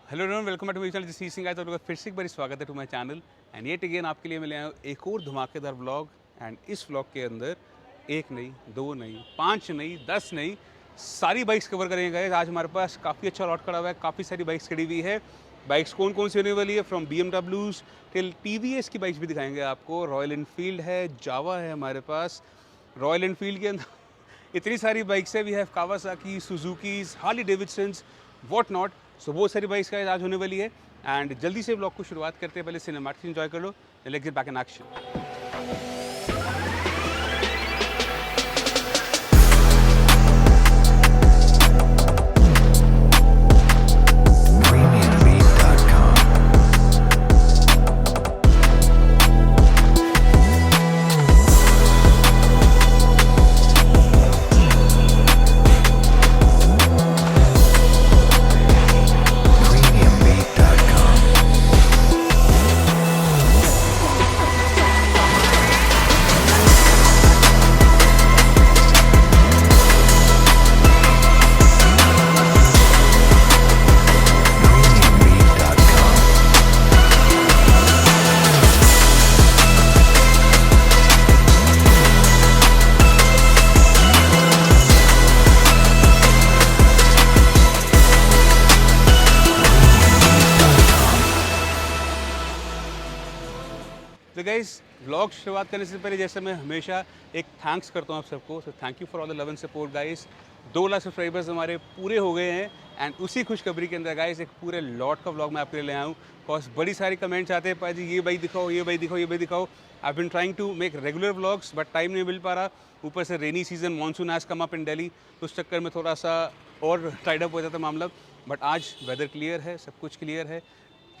Hello everyone, welcome back to my channel. This is Singh. Guys, आप लोगों का फिर से एक बार स्वागत है to my channel and yet again आपके लिए मैं ले आया हूँ एक और धमाकेदार व्लॉग। एंड इस व्लॉग के अंदर एक नहीं, दो नहीं, पांच नहीं, 10 नहीं, सारी बाइक्स कवर करेंगे गाइस। आज हमारे पास काफ़ी अच्छा लॉट खड़ा हुआ है, काफ़ी सारी बाइक्स खड़ी हुई है। बाइक्स कौन कौन सी होने वाली है, फ्रॉम BMWs टिल TVS की बाइक्स भी दिखाएंगे आपको। रॉयल इनफील्ड है, जावा है हमारे पास। रॉयल इनफील्ड के अंदर इतनी सारी बाइक्स है, we have Kawasaki, Suzukis, Harley Davidsons, what not. So बहुत सारी बाइक्स का आज होने वाली है एंड जल्दी से ब्लॉग को शुरुआत करते हैं। पहले सिनेमैटिक एंजॉय कर लो, let's get back in action. तो गाइस, व्लॉग शुरुआत करने से पहले जैसे मैं हमेशा एक थैंक्स करता हूँ आप सबको। So thank you for all the love and support guys. 2 lakh subscribers हमारे पूरे हो गए हैं एंड उसी खुशखबरी के अंदर गाइस एक पूरे लॉट का व्लॉग मैं आपके लिए ले आया हूँ। बिकॉज बड़ी सारी कमेंट्स आते हैं, पाजी ये बाइक दिखाओ, ये बाइक दिखाओ, ये बाइक दिखाओ। I been trying to make regular vlogs but time नहीं मिल पा रहा। ऊपर से rainy season, monsoon has come up in Delhi, तो उस चक्कर में थोड़ा सा और टाइड अप हो जाता मामला। बट आज वेदर क्लियर है, सब कुछ क्लियर है,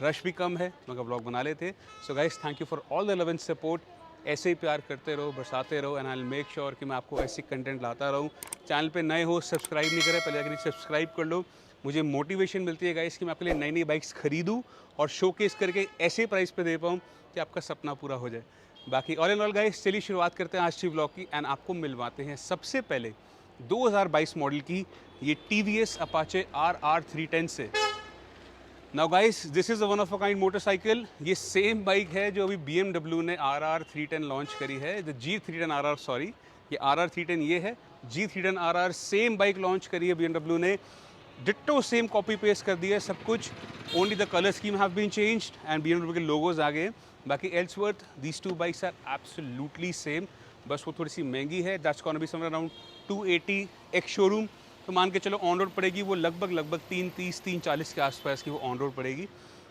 रश भी कम है, मगर ब्लॉग बना लेते। So guys, thank you for all the love and support. ऐसे ही प्यार करते रहो, बरसाते रहो and I will make sure कि मैं आपको ऐसी कंटेंट लाता रहूँ। चैनल पे नए हो, सब्सक्राइब नहीं करें, पहले जाकर सब्सक्राइब कर लो। मुझे मोटिवेशन मिलती है गाइस कि मैं आपके लिए नई नई बाइक्स खरीदूँ और शोकेस करके ऐसे प्राइस पे दे पाऊँ कि आपका सपना पूरा हो जाए। बाकी ऑल इन ऑल गाइस, चलिए शुरुआत करते हैं आज की व्लॉग की एंड आपको मिलवाते हैं सबसे पहले 2022 मॉडल की ये TVS Apache RR 310 से। Now guys, this is one of a kind motorcycle. ये सेम बाइक है जो अभी BMW ने RR 310 लॉन्च करी है, द G310 RR, सॉरी ये RR 310 ये है, G310 RR same bike launch करी है BMW ने। डिट्टो सेम कॉपी पेस्ट कर दिया है सब कुछ, only the colour scheme have been changed and BMW के लोगोज आ गए। बाकी एल्सवर्थ these two bikes are absolutely same, बस वो थोड़ी सी महंगी है। That's gonna be somewhere around 280 ex showroom, तो मान के चलो ऑन रोड पड़ेगी वो लगभग 330 340 के आसपास की वो ऑन रोड पड़ेगी।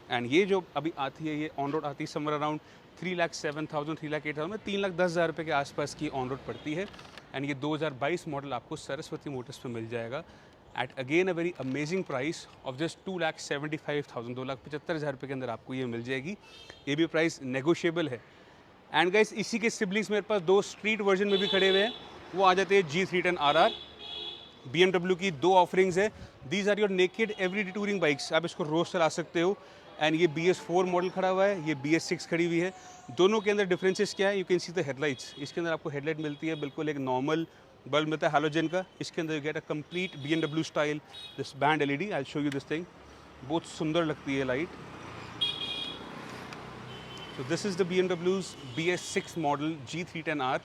एंड ये जो अभी आती है ये ऑन रोड आती है समवेयर अराउंड 3,07,000 3,08,000 में 3,10,000 रुपये के आसपास की ऑन रोड पड़ती है। एंड ये 2022 मॉडल आपको सरस्वती मोटर्स पे मिल जाएगा at again a very amazing price of just 2,75,000 2,75,000 रुपये के अंदर आपको ये मिल जाएगी। ये भी प्राइस नेगोशिएबल है। एंड गाइस, इसी के सिबलिंग्स मेरे पास 2 स्ट्रीट वर्जन में भी खड़े हुए हैं, वो आ जाते हैं G310 RR। BMW की 2 ऑफरिंग्स है। These are your naked every touring bikes, आप इसको रोज चला सकते हो। एंड ये BS4 मॉडल खड़ा हुआ है, ये BS6 खड़ी हुई है। दोनों के अंदर डिफरेंसेस क्या है, you can see the headlights. इसके अंदर आपको हेडलाइट मिलती है बिल्कुल एक नॉर्मल बल्ब मिलता है हैलोजन का। इसके अंदर you get a complete BMW style this band LED। I show you this thing, बहुत सुंदर लगती है light. So this is the BMW's BS6 model G310R।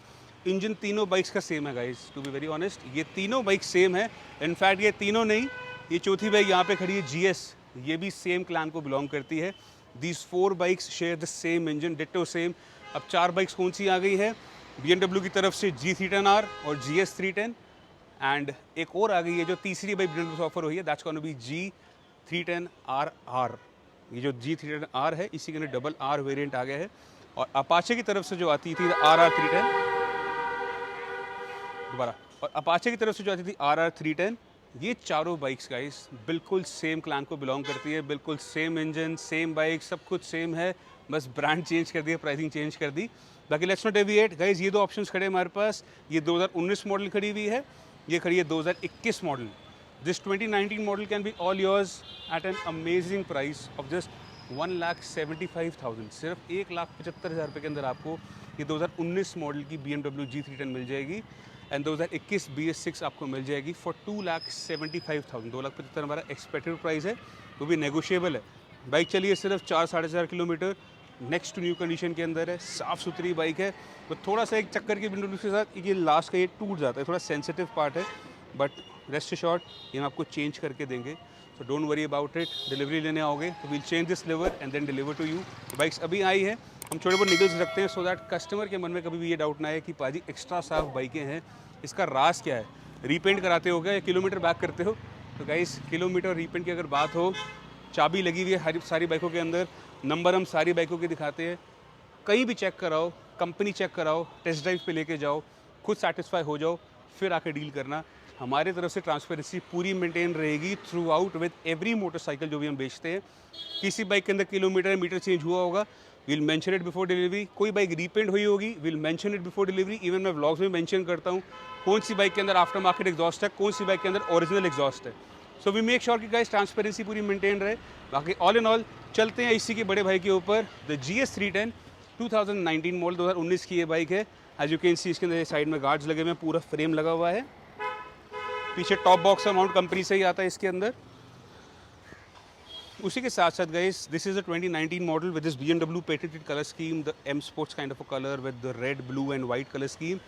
Engine तीनों बाइक्स का सेम है guys, to be very honest, ये तीनों bike same है। इनफैक्ट ये तीनों नहीं, ये चौथी बाइक यहाँ पे खड़ी है GS, ये भी सेम क्लैन को बिलोंग करती है। These 4 bikes share the same engine, ditto same. अब 4 बाइक्स कौन सी आ गई है BMW की तरफ से, G310R और GS 310। एंड एक और आ गई है जो तीसरी बाइक BMW से ऑफर हुई है, दैट्स गोना बी G310RR। ये जो G310R है इसी के अंदर डबल R वेरिएंट आ गया है। और अपाचे की तरफ से जो आती थी RR 310, दोबारा, और अपाचे की तरफ से जो आती थी RR 310, ये चारों बाइक्स गाइस बिल्कुल सेम क्लैन को बिलोंग करती है, बिल्कुल सेम इंजन, सेम बाइक, सब कुछ सेम है, बस ब्रांड चेंज कर दिया, प्राइसिंग चेंज कर दी। बाकी लेट्स नॉट डेविएट गाइस, ये 2 ऑप्शंस खड़े हमारे पास। ये 2019 मॉडल खड़ी हुई है, ये खड़ी है 2021 model. This 2019 model can be all yours at an amazing price of just 1,75,000, सिर्फ 1,75,000 रुपये के अंदर आपको ये 2019 मॉडल की BMW G310 मिल जाएगी। एंड 2021 BS6 आपको मिल जाएगी फॉर 2,75,000। 2,75,000 हमारा एक्सपेक्टेड प्राइस है, वो भी नेगोशिएबल है। बाइक चलिए सिर्फ 4-4.5 kilometre, next to new condition के अंदर है, साफ़ सुथरी बाइक है। तो थोड़ा सा एक चक्कर की विंडो के साथ ये लास्ट का ये टूट जाता है, थोड़ा सेंसिटिव पार्ट है, बट रेस्ट शॉर्ट ये हम आपको चेंज करके देंगे। तो don't worry about it. Delivery लेने आओगे तो we'll change this lever and then deliver to you. Bikes अभी आई है, हम छोटे बहुत निगल्स रखते हैं सो दैट कस्टमर के मन में कभी भी ये डाउट ना है कि पाजी एक्स्ट्रा साफ बाइकें हैं, इसका राज क्या है, रीपेंट कराते हो क्या या किलोमीटर बैक करते हो। तो गाइस किलोमीटर रीपेंट की अगर बात हो, चाबी लगी हुई है हर सारी बाइकों के अंदर, नंबर हम सारी बाइकों के दिखाते हैं, कहीं भी चेक कराओ, कंपनी चेक कराओ, टेस्ट ड्राइव पे लेके जाओ, खुद सेटिस्फाई हो जाओ, फिर आके डील करना। हमारी तरफ से ट्रांसपेरेंसी पूरी मेंटेन रहेगी through out with every motorcycle जो भी हम बेचते हैं। किसी बाइक के अंदर किलोमीटर मीटर चेंज हुआ होगा, will mention it before delivery. कोई बाइक रीपेंट हुई होगी, will mention it before delivery. Even मैं व्लॉग्स में मेंशन करता हूँ कौन सी बाइक के अंदर आफ्टर मार्केट एग्जॉस्ट है, कौन सी बाइक के अंदर ओरिजिनल एग्जॉस्ट है। सो वी मेक श्योर कि गाइस ट्रांसपेरेंसी पूरी मेंटेन रहे। बाकी ऑल इन ऑल चलते हैं इसी के बड़े भाई के ऊपर, द GS310 2019 मॉडल, 2019 की ये बाइक है। एज यू कैन सी इसके अंदर साइड में गार्ड्स लगे हुए हैं, पूरा फ्रेम लगा हुआ है, पीछे टॉप बॉक्स माउंट कंपनी से ही आता है इसके अंदर। उसी के साथ साथ guys this is a 2019 model with this BMW patented colour scheme, the M sports kind of a colour with the red blue and white colour scheme.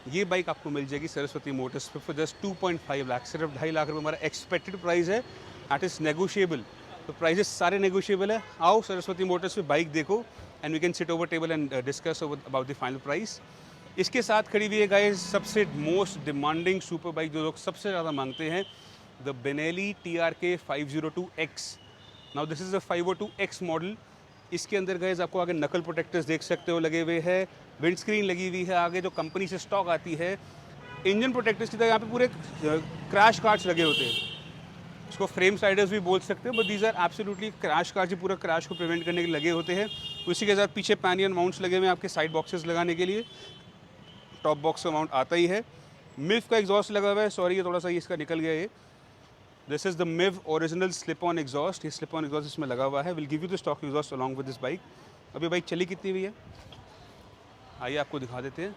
ये बाइक आपको मिल जाएगी सरस्वती मोटर्स पे फॉर जस्ट 2.5 लाख, सिर्फ 2.5 लाख रुपये हमारा एक्सपेक्टेड प्राइस है। दैट इज़ नेगोशिएबल, तो प्राइजेस सारे नेगोशिएबल है। आओ सरस्वती मोटर्स पे बाइक देखो and we can sit over table and discuss about the final price. इसके साथ खड़ी हुई है गाइस सबसे मोस्ट डिमांडिंग सुपर बाइक जो लोग सबसे ज़्यादा मांगते हैं, the Benelli TRK 502X। Now this is a 502X model. इसके अंदर गाइस आपको आगे नकल प्रोटेक्टर्स देख सकते हो लगे हुए हैं, विंड स्क्रीन लगी हुई है, आगे जो कंपनी से स्टॉक आती है। इंजन प्रोटेक्टर्स की तरह यहाँ पे पूरे क्रैश कार्ड्स लगे होते हैं, इसको फ्रेम साइडर्स भी बोल सकते हो, but these are absolutely crash guards, पूरा क्रैश को प्रिवेंट करने के लगे होते हैं। उसी के साथ पीछे पैनियन माउंट्स लगे हुए हैं आपके साइड बॉक्सेस लगाने के लिए, टॉप बॉक्स का माउंट आता ही है। मिफ का एग्जॉस्ट लगा हुआ है, सॉरी ये थोड़ा सा इसका निकल गया ये। This is the MIV original slip on exhaust, ये स्लिप ऑन एग्जॉस्ट इसमें लगा हुआ है। Will give you the stock exhaust along with this bike. अभी बाइक चली कितनी हुई है आइए आपको दिखा देते हैं।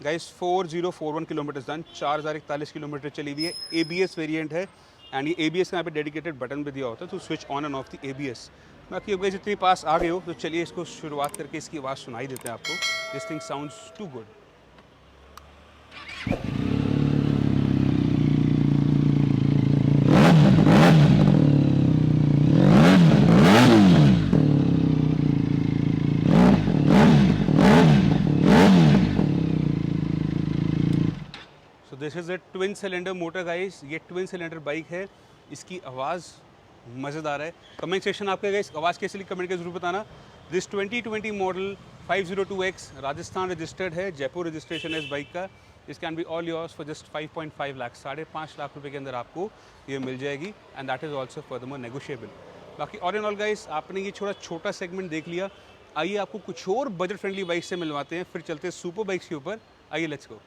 गाइस 4041 किलोमीटर डन, 4041 किलोमीटर चली हुई है। ABS वेरिएंट है एंड ये ABS का यहाँ पे डेडिकेटेड बटन भी दिया होता है to switch on and off the ABS। बाकी अब गाइस इतनी पास आ गए हो तो चलिए इसको शुरुआत करके इसकी आवाज़ सुनाई देते हैं आपको। This thing sounds too good. This is a twin cylinder motor guys, ये ट्विन सिलेंडर बाइक है, इसकी आवाज़ मज़ेदार है। कमेंट सेक्शन आपके गाइस आवाज़ कैसे लगी कमेंट के जरूर बताना। This 2020 model 502X Rajasthan registered है, जयपुर रजिस्ट्रेशन है इस बाइक का। This can be all yours for just 5.5 lakh, 5.5 lakh रुपए के अंदर आपको ये मिल जाएगी and that is also furthermore negotiable. बाकी ऑल इन ऑल गाइस आपने ये छोटा सेगमेंट देख लिया, आइए आपको कुछ और बजट फ्रेंडली बाइक से मिलवाते हैं, फिर चलते हैं सुपर बाइक्स के ऊपर। आइए लेट्स गो।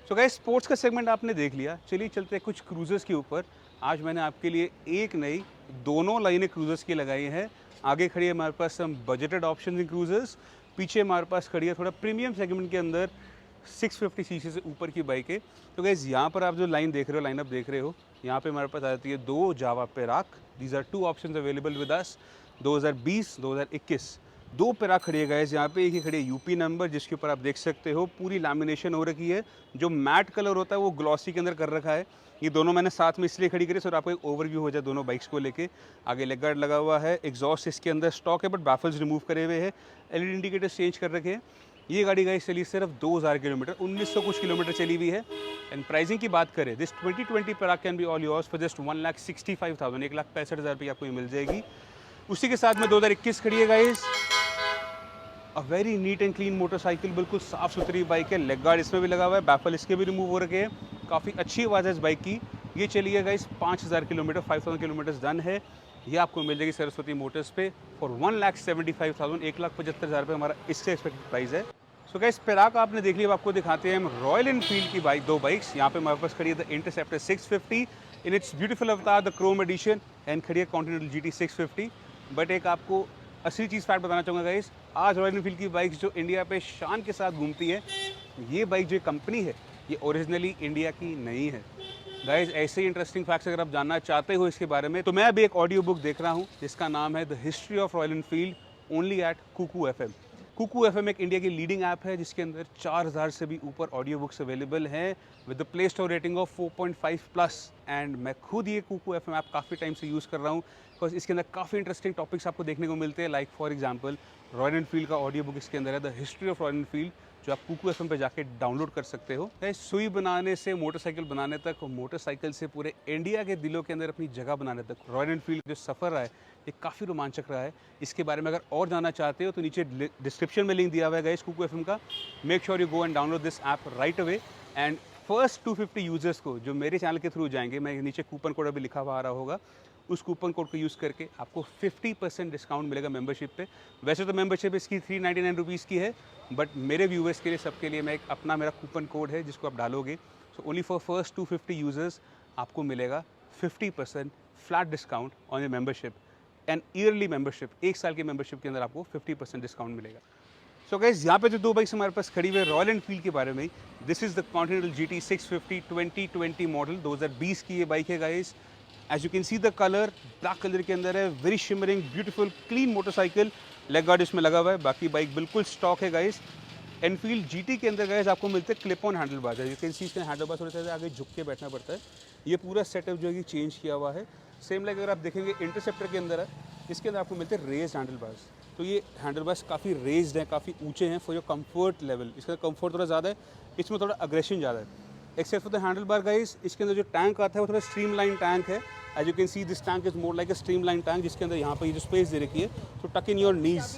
तो गाइस स्पोर्ट्स का सेगमेंट आपने देख लिया, चलिए चलते हैं कुछ क्रूजर्स के ऊपर। आज मैंने आपके लिए एक नई दोनों लाइनें क्रूजर्स की लगाई हैं। आगे खड़ी है हमारे पास हम बजटेड ऑप्शन इन क्रूजर्स, पीछे हमारे पास खड़ी है थोड़ा प्रीमियम सेगमेंट के अंदर 650 सीसी से ऊपर की बाइक है। तो गाइस यहाँ पर आप जो लाइन देख रहे हो, लाइनअप देख रहे हो, यहाँ पे हमारे पास आ जाती है 2 Jawa Perak. These are 2 options available with us. 2020 2021 2 Perak खड़ी है गाइस यहाँ पे। एक ही खड़ी है यूपी नंबर जिसके ऊपर आप देख सकते हो पूरी लैमिनेशन हो रखी है, जो मैट कलर होता है वो ग्लॉसी के अंदर कर रखा है। ये दोनों मैंने साथ में इसलिए खड़ी करी सर आपको एक ओवरव्यू हो जाए दोनों बाइक्स को लेके। आगे लेग गार्ड लगा हुआ है, एग्जॉस्ट इसके अंदर स्टॉक है बट बैफल्स रिमूव करे हुए हैं, LED इंडिकेटर्स चेंज कर रखे हैं। ये गाड़ी गाइस चली सिर्फ 2000 किलोमीटर, 1900 कुछ किलोमीटर चली हुई है। एंड प्राइसिंग की बात करें, this 2020 पेराक can be all yours for just 1,65,000, 1,65,000 रुपये आपको ये मिल जाएगी। उसी के साथ में 2021 खड़ी है guys, a very neat and clean motorcycle, बिल्कुल साफ़ सुथरी बाइक है। लेग गार्ड इसमें भी लगा हुआ है, बैफल इसके भी रिमूव हो रखे हैं, काफ़ी अच्छी आवाज़ है इस बाइक की। ये चली है गाइस 5000 किलोमीटर, 5000 किलोमीटर डन है। ये आपको मिल जाएगी सरस्वती मोटर्स पे फॉर 1,75,000, 1,75,000 रुपये हमारा इससे एक्सपेक्टेड प्राइस है। सो गाइस पेराक आपने देख लिया, अब आपको दिखाते हैं हम रॉयल एनफील्ड की बाइक, 2 बाइक्स। यहाँ पे हमारे पास खड़ी है the interceptor 650 in its beautiful अवतार द क्रोम एडिशन, एंड खड़ी है कॉन्टिनेंटल GT 650। बट एक आपको असली चीज़ फैक्ट बताना चाहूँगा गाइस, आज रॉयल एनफील्ड की बाइक्स जो इंडिया पे शान के साथ घूमती है, ये बाइक जो कंपनी है ये ओरिजिनली इंडिया की नहीं है। गाइस ऐसे ही इंटरेस्टिंग फैक्ट्स अगर आप जानना चाहते हो इसके बारे में, तो मैं अभी एक ऑडियो बुक देख रहा हूँ जिसका नाम है the history of Royal Enfield only at Kuku FM. Kuku FM एक इंडिया की लीडिंग ऐप है जिसके अंदर 4000 से भी ऊपर ऑडियो बुक्स अवेलेबल हैं with the Play Store rating of 4.5 plus. And मैं खुद ये कुकू एफएम ऐप काफ़ी टाइम से यूज़ कर रहा हूँ बिकॉज इसके अंदर काफ़ी इंटरेस्टिंग टॉपिक्स आपको देखने को मिलते हैं। Like for example royal Enfield का ऑडियो बुक इसके अंदर है the history of Royal Enfield, जो आप कुकू एफएम पे जाके डाउनलोड कर सकते हो। सुई बनाने से मोटरसाइकिल बनाने तक, मोटरसाइकिल से पूरे इंडिया के दिलों के अंदर अपनी जगह बनाने तक रॉयल एनफील्ड जो सफ़र रहा है ये काफ़ी रोमांचक रहा है। इसके बारे में अगर और जानना चाहते हो तो नीचे डिस्क्रिप्शन में लिंक दिया हुआ है गाइस कुकू एफएम का। Make sure you go and download this app right away. And first 250 users को जो मेरे चैनल के थ्रू जाएंगे, मैं नीचे कूपन कोड अभी लिखा हुआ आ रहा होगा, उस कूपन कोड को यूज़ करके आपको 50% डिस्काउंट मिलेगा मेंबरशिप पे। वैसे तो मेंबरशिप इसकी 399 रुपीज़ की है, बट मेरे व्यूवर्स के लिए, सबके लिए मैं एक अपना मेरा कूपन कोड है जिसको आप डालोगे, so only for first 250 users आपको मिलेगा 50% flat discount on your membership and yearly membership. 1 साल की मेंबरशिप के अंदर आपको 50% डिस्काउंट मिलेगा। सो गाइस यहाँ पे जो 2 बाइक्स हमारे पास खड़ी हुई है रॉयल एनफील्ड के बारे में, this is the Continental GT 650 2020 model, 2020 की ये बाइक है guys. As you can see the colour black colour के अंदर है, very shimmering beautiful clean motorcycle. Leg guard इसमें लगा हुआ है, बाकी बाइक बिल्कुल स्टॉक है गाइस। एनफील्ड GT के अंदर गाइस आपको मिलते हैं clip on handle bar, you can सी इसके हैंडल बार थोड़ा सा आगे झुक के बैठना पड़ता है। ये पूरा सेटअप जो है कि चेंज किया हुआ है। सेम लाइक अगर आप देखेंगे इंटरसेप्टर के अंदर है, इसके अंदर आपको मिलते हैं रेज्ड हैंडल बार्स। तो ये हैंडल बार्स काफ़ी रेज्ड हैं, काफ़ी ऊंचे हैं फॉर योर कंफर्ट लेवल। इसका कंफर्ट थोड़ा ज़्यादा है, इसमें थोड़ा अग्रेशन ज़्यादा है। Except for the handlebar guys, इसके अंदर जो टैंक आता है वो थोड़ा स्ट्रीमलाइन टैंक है। As you can see this tank is more like a streamline tank, जिसके अंदर यहाँ पर ये जो स्पेस दे रखी है तो टक इन योर नीज,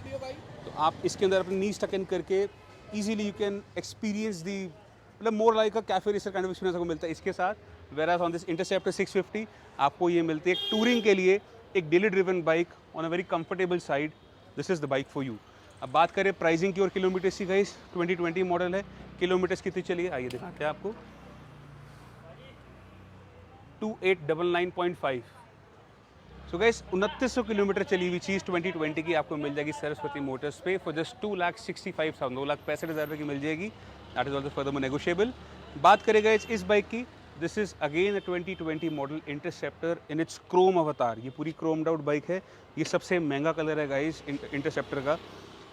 तो आप इसके अंदर अपनी नीज टक इन करके ईजिली यू कैन एक्सपीरियंस दी, मतलब मोर like a cafe racer kind of experience आपको मिलता है इसके साथ। वेराज ऑन दिस इंटरसेप्टर 650 आपको ये मिलती है टूरिंग के लिए, एक daily driven bike on a very comfortable side. This is the bike for you. अब बात करें प्राइसिंग की और किलोमीटर्स की गाइस, 2020 मॉडल है, किलोमीटर्स कितनी चली है आइए दिखाते हैं आपको, 2899.5। सो गाइस 2900 किलोमीटर चली हुई चीज़ 2020 की आपको मिल जाएगी सरस्वती मोटर्स पे फॉर जस्ट 2,65,000, 2,65,000 रुपये की मिल जाएगी। That is also further negotiable. बात करें गाइस इस बाइक की, this is again 2020 model interceptor in its Chrome अवतार। ये पूरी क्रोम्ड आउट बाइक है, ये सबसे महंगा कलर है गाइस इंटरसेप्टर का।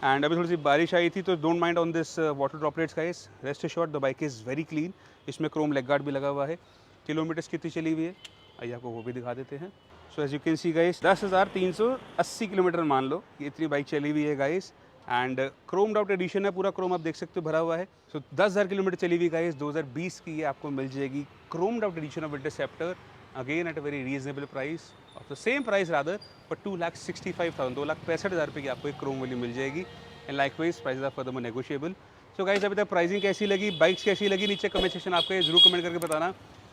एंड अभी थोड़ी सी बारिश आई थी तो don't mind on this water droplets guys, rest assured the bike is very clean. इसमें क्रोम लेग गार्ड भी लगा हुआ है। किलोमीटर्स कितनी चली हुई है आइए आपको वो भी दिखा देते हैं। So as you can see guys 10,380 kilometre मान लो कि इतनी बाइक चली हुई है guys. And chromed out edition है, पूरा क्रोम आप देख सकते हो भरा हुआ है। सो 10,000 किलोमीटर चली हुई गाइस 2020 की, ये आपको मिल जाएगी chromed out edition of Interceptor again at a very reasonable price, of the same price rather, but 2,65,000, 2,65,000 रुपये की आपको एक क्रोम वाली मिल जाएगी। And likewise price are further negotiable. So guys अभी तक प्राइसिंग कैसी लगी, बाइक्स कैसी लगी, नीचे कमेंट सेक्शन आपको जरूर कमेंट करके बताना।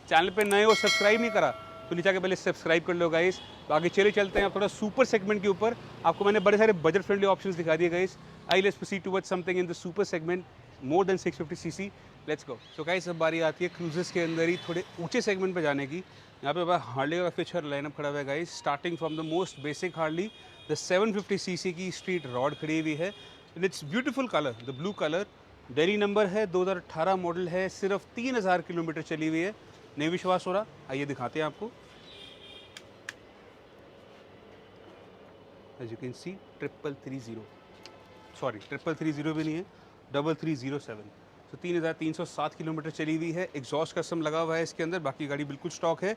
चैनल पे नए हो, सब्सक्राइब नहीं करा तो नीचे आके पहले सब्सक्राइब कर लो गाइस। तो आगे चले चलते हैं आप थोड़ा सुपर सेगमेंट के ऊपर। आपको मैंने बड़े सारे बजट फ्रेंडली ऑप्शंस दिखा दिए guys. I let's proceed towards something in the super segment more than 650 CC, let's go. So guys अब बारी आती है क्रूजर्स के अंदर ही थोड़े ऊंचे सेगमेंट पे जाने की। यहाँ पे हार्ली का काफ़ी अच्छा लाइनअप खड़ा हुआ है guys, starting from the most basic Harley, the 750 CC की स्ट्रीट रॉड खड़ी हुई है। And it's beautiful colour, the blue colour, daily number है, 2018 मॉडल है, सिर्फ 3,000 किलोमीटर चली हुई है। नहीं विश्वास हो रहा आइए दिखाते हैं आपको। As you can see 330, sorry 330 भी नहीं है, 3307। तो 3,307 किलोमीटर चली हुई है। एग्जॉस्ट कस्टम लगा हुआ है इसके अंदर, बाकी गाड़ी बिल्कुल स्टॉक है।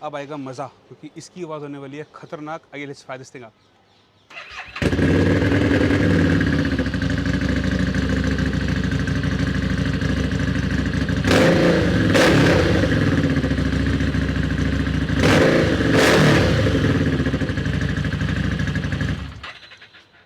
अब आएगा मज़ा क्योंकि इसकी आवाज़ होने वाली है खतरनाक। आइए let's try this thing out.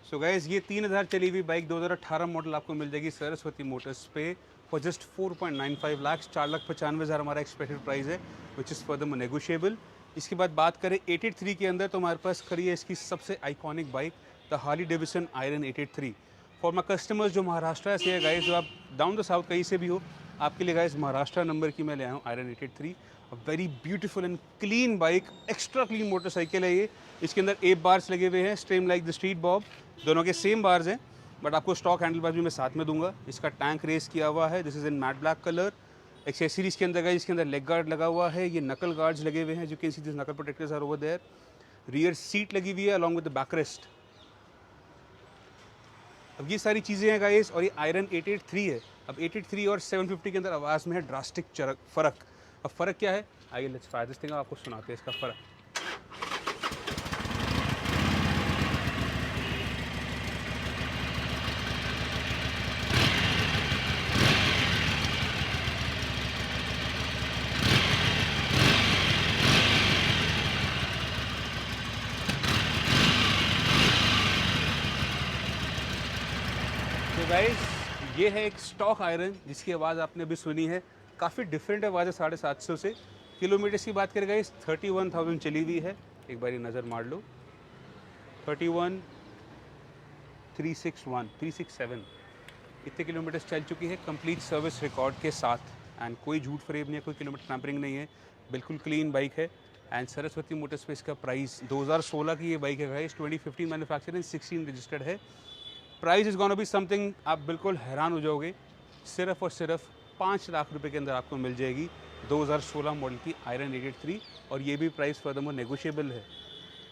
So guys ये 3,000 चली हुई बाइक 2018 मॉडल आपको मिल जाएगी सरस्वती मोटर्स पे फॉर जस्ट 4.95 लाख, 4,95,000 हमारा एक्सपेक्टेड प्राइस है, विच इज़ फर्दर नेगोशिएबल। इसके बाद बात करें 883 के अंदर तो हमारे पास खड़ी है इसकी सबसे iconic bike, the Harley Davidson iron 883। For my customers जो महाराष्ट्र से है गाइस, जो आप डाउन द साउथ कहीं से भी हो, आपके लिए गाइस महाराष्ट्र नंबर की मैं ले आया हूँ iron 883, a very beautiful and clean bike, extra clean motorcycle है ये। इसके अंदर एप बार्स लगे हुए हैं, stream like the street Bob, दोनों के सेम बार्स हैं, बट आपको स्टॉक हैंडल बार भी मैं साथ में दूंगा। इसका टैंक रेस किया हुआ है, this is in matte black colour. Accessories के अंदर गाइस इसके अंदर लेग गार्ड लगा हुआ है, ये नकल गार्ड्स लगे हुए हैं, जो can see this knuckle protectors are over there. Rear seat लगी हुई है अलॉन्ग विद द बैकरेस्ट। अब ये सारी चीज़ें हैं गाइस, और ये आयरन 883 है। अब 883 और 750 के अंदर आवाज़ में है ड्रास्टिक फ़र्क। अब फ़र्क क्या है, आइए लेट्स फायर दिस थिंग, आपको सुनाते हैं इसका फ़र्क। तो गाइस ये है एक स्टॉक आयरन जिसकी आवाज़ आपने अभी सुनी है, काफ़ी डिफरेंट आवाज़ है 750 से। किलोमीटर्स की बात करें गाइस 31,000 चली हुई है, एक बार नज़र मार लो, 31,367 इतने किलोमीटर्स चल चुकी है कंप्लीट सर्विस रिकॉर्ड के साथ। एंड कोई झूठ फरेब नहीं है, कोई किलोमीटर टैंपरिंग नहीं है, बिल्कुल क्लीन बाइक है। एंड सरस्वती मोटर्स पे इसका प्राइस 2016 की ये बाइक है गाइस, 2015 मैन्युफैक्चर एंड 16 रजिस्टर्ड है। Price is gonna be something, आप बिल्कुल हैरान हो जाओगे, सिर्फ और सिर्फ 5 लाख रुपए के अंदर आपको मिल जाएगी 2016 मॉडल की आयरन 883, और ये भी प्राइस फर्दरमोर नेगोशिएबल है।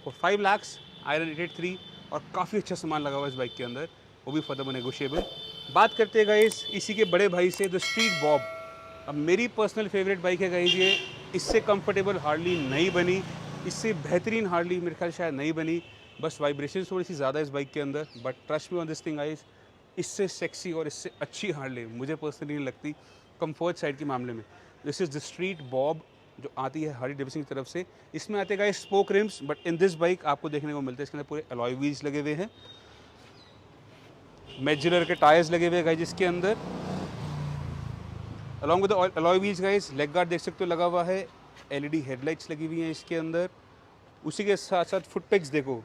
और 5 लाख्स आयरन 883, और काफ़ी अच्छा सामान लगा हुआ है इस बाइक के अंदर, वो भी फर्दरमोर नेगोशिएबल। बात करते हैं गाइस इसी के बड़े भाई से, द स्ट्रीट बॉब। अब मेरी पर्सनल फेवरेट बाइक है गाइस ये, इससे कंफर्टेबल हार्डली नहीं बनी, इससे बेहतरीन हार्डली मेरे ख्याल शायद नहीं बनी, बस वाइब्रेशन थोड़ी सी ज़्यादा है इस बाइक के अंदर। But trust me on this thing guys, इससे सेक्सी और इससे अच्छी हार्डली मुझे पर्सनली नहीं लगती कंफर्ट साइड के मामले में। This is the street Bob जो आती है हार्ली डेविडसन की तरफ से। इसमें आते guys spoke RIMS, but in this bike आपको देखने को मिलते हैं इसके अंदर पूरे अलॉय व्हील्स लगे हुए हैं, मेजुलर के टायर्स लगे हुए हैं गाइस इसके अंदर, along with alloy wheels guys. Leg guard देख सकते हो लगा हुआ है, एलईडी हेडलाइट्स लगी हुई हैं इसके अंदर। उसी के साथ साथ फुट पैक्स देखो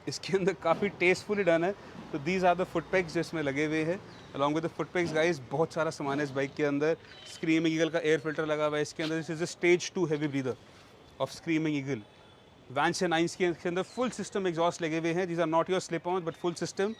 इसके अंदर काफ़ी टेस्टफुली डन है, तो these are the foot pegs जो इसमें लगे हुए हैं। अलॉन्ग विद द फुट पैक्स गाइस बहुत सारा सामान है इस बाइक के अंदर। स्क्रीमिंग ईगल का एयर फिल्टर लगा हुआ है इसके अंदर, this is a stage 2 heavy breather of Screaming Eagle. Vance and Hines के अंदर फुल सिस्टम एग्जॉस्ट लगे हुए हैं, these are not your slip on but full system.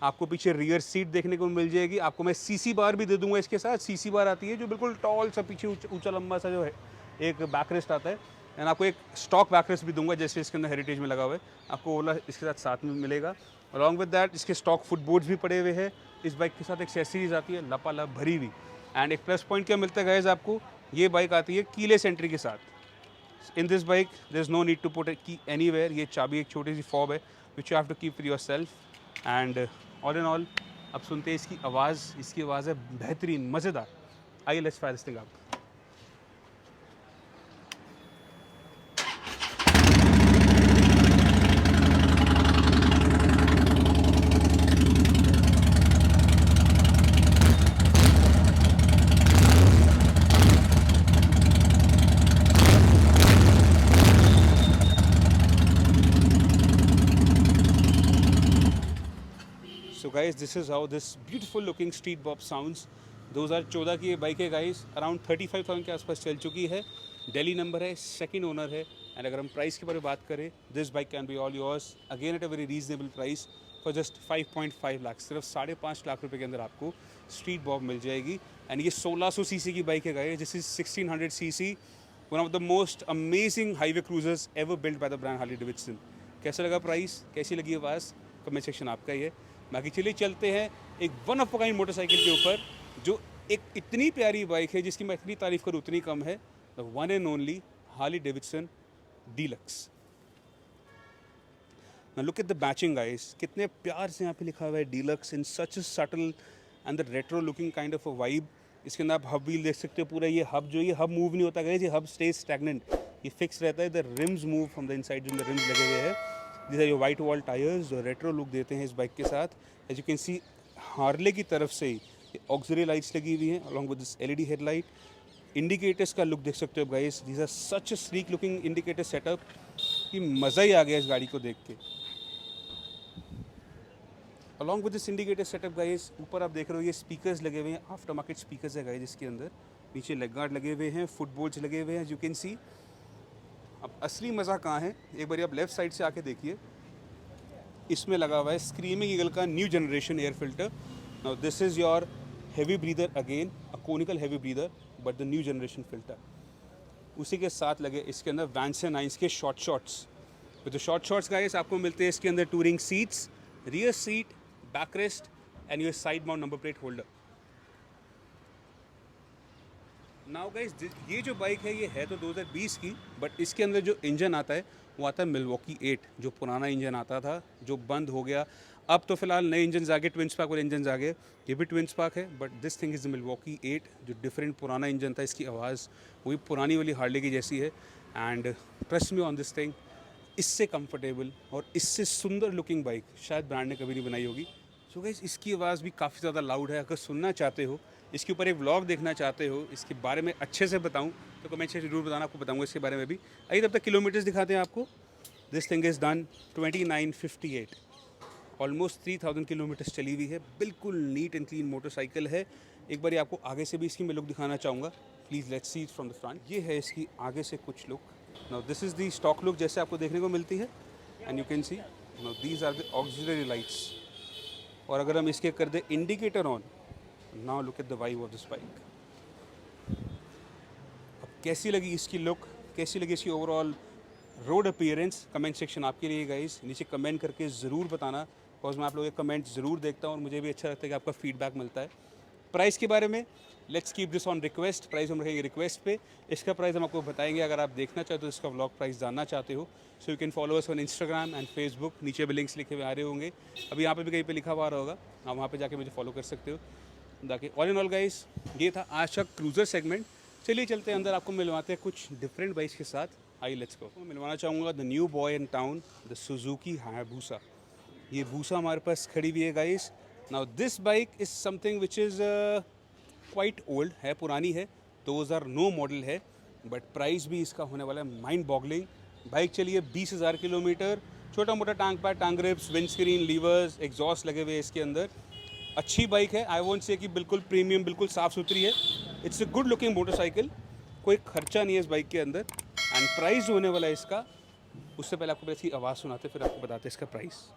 आपको पीछे रियर सीट देखने को मिल जाएगी, आपको मैं सीसी बार भी दे दूंगा इसके साथ। सीसी बार आती है जो बिल्कुल टॉल सा पीछे ऊंचा लंबा सा जो है एक बैकरेस्ट आता है, एंड आपको एक स्टॉक बैकरेस्ट भी दूंगा जैसे इसके अंदर हेरिटेज में लगा हुआ है, आपको ओला इसके साथ में मिलेगा। अलॉन्ग विद दैट इसके स्टॉक फुटबोर्ड्स भी पड़े हुए हैं। इस बाइक के साथ एक्सेसरीज आती है लपालप भरी हुई। एंड एक प्लस पॉइंट क्या मिलता है गाइस आपको, ये बाइक आती है कीलेस एंट्री के साथ। In this bike there is no need to put a key anywhere, ये चाबी एक छोटी सी फॉब है which you have to keep for yourself. And all in all अब सुनते हैं इसकी आवाज़, इसकी आवाज़ है बेहतरीन मज़ेदार। आइए let's fire this thing up. So guys, this is how this beautiful looking street bob sounds। 2014 की ये बाइक है गाइस, अराउंड 35,000 के आसपास चल चुकी है, दिल्ली नंबर है, सेकंड ओनर है। एंड अगर हम प्राइस के बारे में बात करें, this bike can be all yours again at a very reasonable price for just 5.5 lakh, सिर्फ 5.5 लाख रुपए के अंदर आपको स्ट्रीट बॉब मिल जाएगी। एंड ये 1600 सीसी की बाइक है guys, this is 1600 CC, one of the most amazing highway cruisers ever build by the brand Harley Davidson. कैसा लगा प्राइस, कैसी लगी आवाज़, कमेंट सेक्शन आपका ही है। बाकी चलिए चलते हैं एक one of a kind motorcycle के ऊपर, जो एक इतनी प्यारी बाइक है जिसकी मैं इतनी तारीफ करूँ उतनी कम है, the one and only Harley Davidson deluxe. Now look at the matching guys, कितने प्यार से यहाँ पे लिखा हुआ है deluxe in such a subtle and the retro looking kind of a vibe. इसके अंदर आप हब व्हील देख सकते हो, पूरा ये हब जो ये हब मूव नहीं होता गाइस, ये हब स्टेज स्टैग्नेंट, ये फिक्स रहता है। The rims move from the inside, जो रिम्स लगे हुए हैं, these are your white wall tyres जो रेट्रो लुक देते हैं इस बाइक के साथ। As you can see Harley की तरफ से ऑक्सिलरी लाइट्स लगी हुई हैं along with this LED headlight. Indicators का लुक देख सकते हो guys, these are such a sleek looking indicator setup कि मज़ा ही आ गया इस गाड़ी को देख के। Along with this indicator setup guys, ऊपर आप देख रहे हो ये स्पीकर्स लगे हुए हैं, आफ्टर मार्केट स्पीकर्स है गाइस इसके अंदर। नीचे लेग गार्ड लगे हुए हैं, फुटबोल्स लगे हुए हैं, यू कैन सी। अब असली मज़ा कहाँ है, एक बार आप लेफ्ट साइड से आके देखिए, इसमें लगा हुआ है स्क्रीमिंग ईगल का new generation air filter. Now this is your heavy breather again, a conical heavy breather but the new generation filter. उसी के साथ लगे इसके अंदर वैंस एंड नाइन्स के शॉर्ट्स। तो शॉर्ट शॉर्ट्स गाइस आपको मिलते हैं इसके अंदर touring seats, rear seat, back rest and your side mount number plate holder. Now guys ये जो बाइक है ये है तो 2020 की, बट इसके अंदर जो इंजन आता है वो आता है मिल्वॉकी 8, जो पुराना इंजन आता था जो बंद हो गया। अब तो फिलहाल नए इंजन आ गए, ट्विन स्पार्क वाले इंजन आ गए, ये भी ट्विन स्पार्क है, but this thing is the Milwaukee 8, जो डिफरेंट पुराना इंजन था। इसकी आवाज़ वही पुरानी वाली हार्ले की जैसी है, and trust me on this thing, इससे कंफर्टेबल और इससे सुंदर लुकिंग बाइक शायद ब्रांड ने कभी नहीं बनाई होगी। सो गाइस इसकी आवाज़ भी काफ़ी ज़्यादा लाउड है। अगर सुनना चाहते हो, इसके ऊपर एक व्लॉग देखना चाहते हो, इसके बारे में अच्छे से बताऊं तो कमेंट से जरूर बताना, आपको बताऊंगा इसके बारे में भी। आइए तब तक किलोमीटर्स दिखाते हैं आपको। This thing is done 2958, almost 3000 kilometres चली हुई है। बिल्कुल नीट एंड क्लीन मोटरसाइकिल है। एक बार आपको आगे से भी इसकी मैं लुक दिखाना चाहूँगा, please let's see it from the front. ये है इसकी आगे से कुछ look. Now this is the stock look जैसे आपको देखने को मिलती है, and you can see now these are the auxiliary lights. और अगर हम इसके कर दे indicator on, now look at the vibe of this bike. अब कैसी लगी इसकी लुक, कैसी लगी इसकी overall road appearance, comment section आपके लिए गाइस, नीचे कमेंट करके ज़रूर बताना, बिकॉज मैं आप लोगों के कमेंट ज़रूर देखता हूँ और मुझे भी अच्छा लगता है कि आपका फीडबैक मिलता है। प्राइस के बारे में let's keep this on request, price हम रखेंगे रिक्वेस्ट पे। इसका प्राइस हम आपको बताएंगे अगर आप देखना चाहते हो, इसका व्लॉग प्राइस जानना चाहते हो। So you can follow us on Instagram and Facebook, नीचे भी लिंक्स लिखे हुए आ रहे होंगे, अभी यहाँ पे भी कहीं पे लिखा हुआ आ रहा होगा, आप वहाँ पे जाके मुझे फॉलो कर सकते हो। बाकी ऑल इन ऑल गाइस ये था आज का क्रूज़र सेगमेंट। चलिए चलते हैं अंदर, आपको मिलवाते हैं कुछ डिफरेंट बाइक्स के साथ। I let's go. मैं मिलवाना चाहूँगा the new boy in town, the Suzuki Hayabusa. ये बूसा हमारे पास खड़ी हुई है guys. Now this bike is something which is quite old है, पुरानी है, 2009 मॉडल है, बट प्राइस भी इसका होने वाला है माइंड बॉगलिंग। बाइक चली है 20,000 किलोमीटर, छोटा मोटा tank pad, tank grips, windscreen, levers, exhaust लगे हुए इसके अंदर। अच्छी बाइक है, आई वोंट से कि बिल्कुल प्रीमियम, बिल्कुल साफ़ सुथरी है। It's a good looking motorcycle, कोई खर्चा नहीं है इस बाइक के अंदर। एंड प्राइस होने वाला है इसका, उससे पहले आपको इसकी आवाज़ सुनाते फिर आपको बताते इसका प्राइस।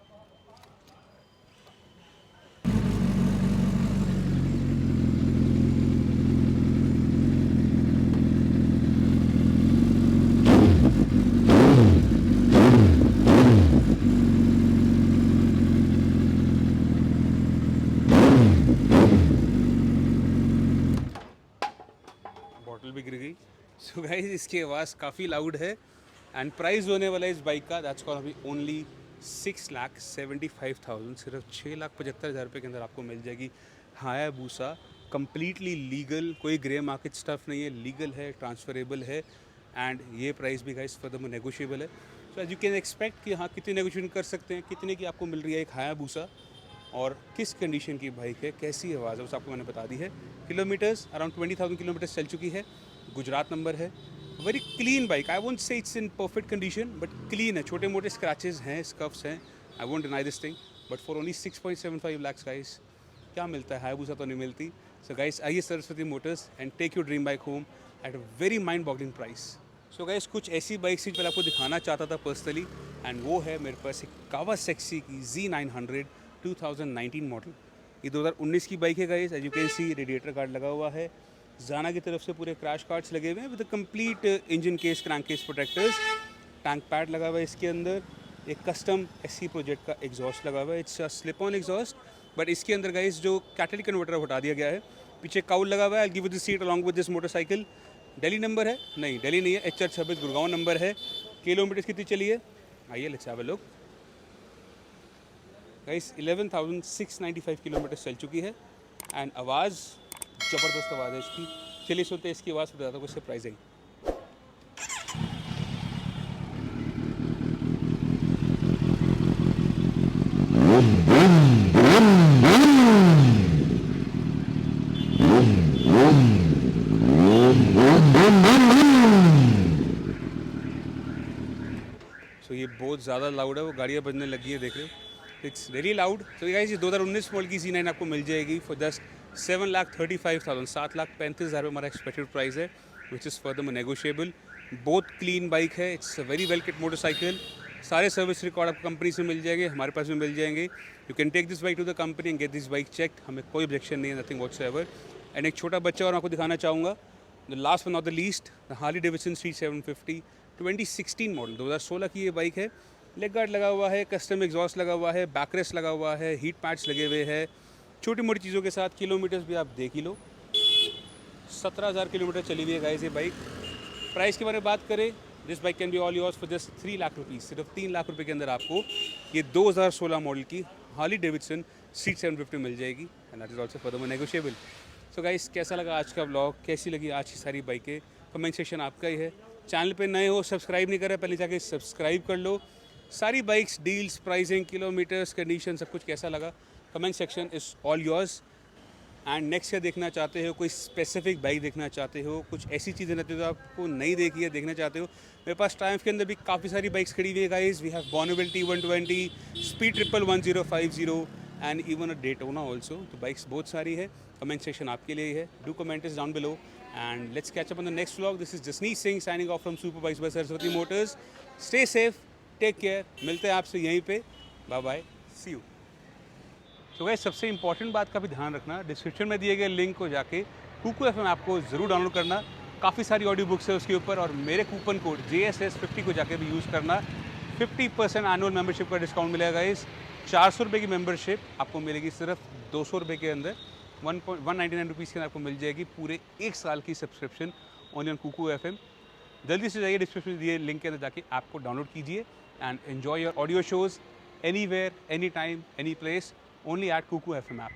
बॉटल भी गिर गई। सो गाइस इसकी आवाज़ काफ़ी लाउड है, एंड प्राइस होने वाला है इस बाइक का, दैट्स कॉल अभी ओनली 6,75,000, सिर्फ 6,75,000 रुपये के अंदर आपको मिल जाएगी हायाबुसा। कम्प्लीटली लीगल, कोई ग्रे मार्केट स्टफ़ नहीं है, लीगल है, ट्रांसफरेबल है, एंड ये प्राइस भी गाइस फर्दर नेगोशिएबल है। So as you can expect कि हाँ कितनी नेगोशिएशन कर सकते हैं, कितने की आपको मिल रही है एक हायाबुसा, और किस कंडीशन की बाइक है, कैसी आवाज़ है, उस आपको मैंने बता दी है। किलोमीटर्स अराउंड 20,000 किलोमीटर्स चल चुकी है, गुजरात नंबर है। Very clean bike, I won't say it's in perfect condition but clean है। छोटे मोटे स्क्रैचेस हैं, स्कफ्स हैं, I won't deny this thing, but for only 6.75 lakhs guys क्या मिलता है, हायाबुसा तो नहीं मिलती। सो गाइस आइए Saraswati Motors and take you dream bike home at a very mind boggling price. So guys कुछ ऐसी बाइक्स पहले आपको दिखाना चाहता था पर्सनली, एंड वो है मेरे पास एक कावासाकी की Z900 2019 मॉडल। ये 2019 की बाइक है guys, as you can see radiator guard लगा हुआ है, जाना की तरफ से पूरे क्रैश कार्ड्स लगे हुए हैं with complete engine case, crank case protectors, tank pad लगा हुआ है इसके अंदर, एक कस्टम SC प्रोजेक्ट का एग्जॉस्ट लगा हुआ है, it's slip on exhaust, but इसके अंदर गाइस जो कैटलिटिक कन्वर्टर हटा दिया गया है। पीछे काउल लगा हुआ है, I give you the seat along with this motorcycle. Delhi number है, नहीं दिल्ली नहीं है, HR26 गुड़गांव नंबर है। किलोमीटर्स कितनी चली है, आइए let's have a look guys. 11,695 kilometre चल चुकी है, एंड आवाज़ ज़बरदस्त आवाज़ है इसकी। चलिए सुनते हैं इसकी आवाज़, बताता हूँ सरप्राइजिंग। सो ये बहुत ज़्यादा लाउड है, वो गाड़ियाँ बजने लगी है, देख रहे हो। It's really loud. तो गाइस ये 2019 मॉडल की Z9 आपको मिल जाएगी फॉर जस्ट 7,35,000, 7,35,000 हमारा एक्सपेक्टेड प्राइस है, विच इज़ फर्दर नेगोशिएबल। बहुत क्लीन बाइक है, it's a very well kept motorcycle. सारे सर्विस रिकॉर्ड आपको कंपनी से मिल जाएंगे, हमारे पास भी मिल जाएंगे। You can take this bike to the company and get this bike check, हमें कोई ऑब्जेक्शन नहीं है, नथिंग व्हाटसोएवर। एंड एक छोटा बच्चा और मैं आपको दिखाना चाहूँगा, the last but not the least, the Harley Davidson street 750 2016 model, 2016 की ये बाइक है। लेग गार्ड लगा हुआ है, कस्टम एग्जॉस्ट लगा हुआ है, बैकरेस्ट लगा हुआ है, हीट पैड्स लगे हुए हैं, छोटी मोटी चीज़ों के साथ। किलोमीटर्स भी आप देख ही लो, 17,000 किलोमीटर चली हुई है गाइस ये बाइक। प्राइस के बारे में बात करें, this bike can be all yours for just 3 lakh rupees. सिर्फ 3 लाख रुपये के अंदर आपको ये 2016 मॉडल की हार्ली डेविडसन स्ट्रीट 750 मिल जाएगी, and that is also further negotiable. So guys, कैसा लगा आज का व्लॉग, कैसी लगी आज की सारी बाइकें, कमेंट सेक्शन आपका ही है। चैनल पे नए हो, सब्सक्राइब नहीं करा, पहले जाके सब्सक्राइब कर लो। सारी bikes, deals, pricing, kilometres, condition, सब कुछ कैसा लगा, comment section is all yours. And next क्या देखना चाहते हो, कोई स्पेसिफिक बाइक देखना चाहते हो, कुछ ऐसी चीज़ें रहती है जो आपको नहीं देखी है, देखना चाहते हो, मेरे पास ट्रायम्फ के अंदर भी काफ़ी सारी बाइक्स खड़ी हुई है guys. We have Bonneville T120, speed triple 1050 and even a Daytona also. तो बाइक्स बहुत सारी है, कमेंट सेक्शन आपके लिए ही है। Do comment is down below and let's catch up on the next vlog. This is Jasneet Singh signing off from super bikes by Saraswati motors. Stay safe, take care, मिलते हैं आपसे यहीं पे, बाय बाय, सी यू। तो गाइस, सबसे important बात का भी ध्यान रखना, डिस्क्रिप्शन में दिए गए लिंक को जाके कुकू FM ऐप को ज़रूर डाउनलोड करना। काफ़ी सारी ऑडियो बुक्स है उसके ऊपर, और मेरे कूपन कोड JSS50 को जाके भी यूज़ करना। 50% एनुअल मेंबरशिप का डिस्काउंट मिलेगा गाइस। 400 रुपये की मेंबरशिप आपको मिलेगी सिर्फ 200 रुपये के अंदर, 199 रुपीज़ के अंदर आपको मिल जाएगी पूरे 1 साल की सब्सक्रिप्शन ऑन कुकू FM। जल्दी से जाइए, डिस्क्रिप्शन में दिए लिंक के अंदर जाके ऐप को डाउनलोड कीजिए and enjoy your audio shows anywhere, any time, any place, only at Kuku FM app.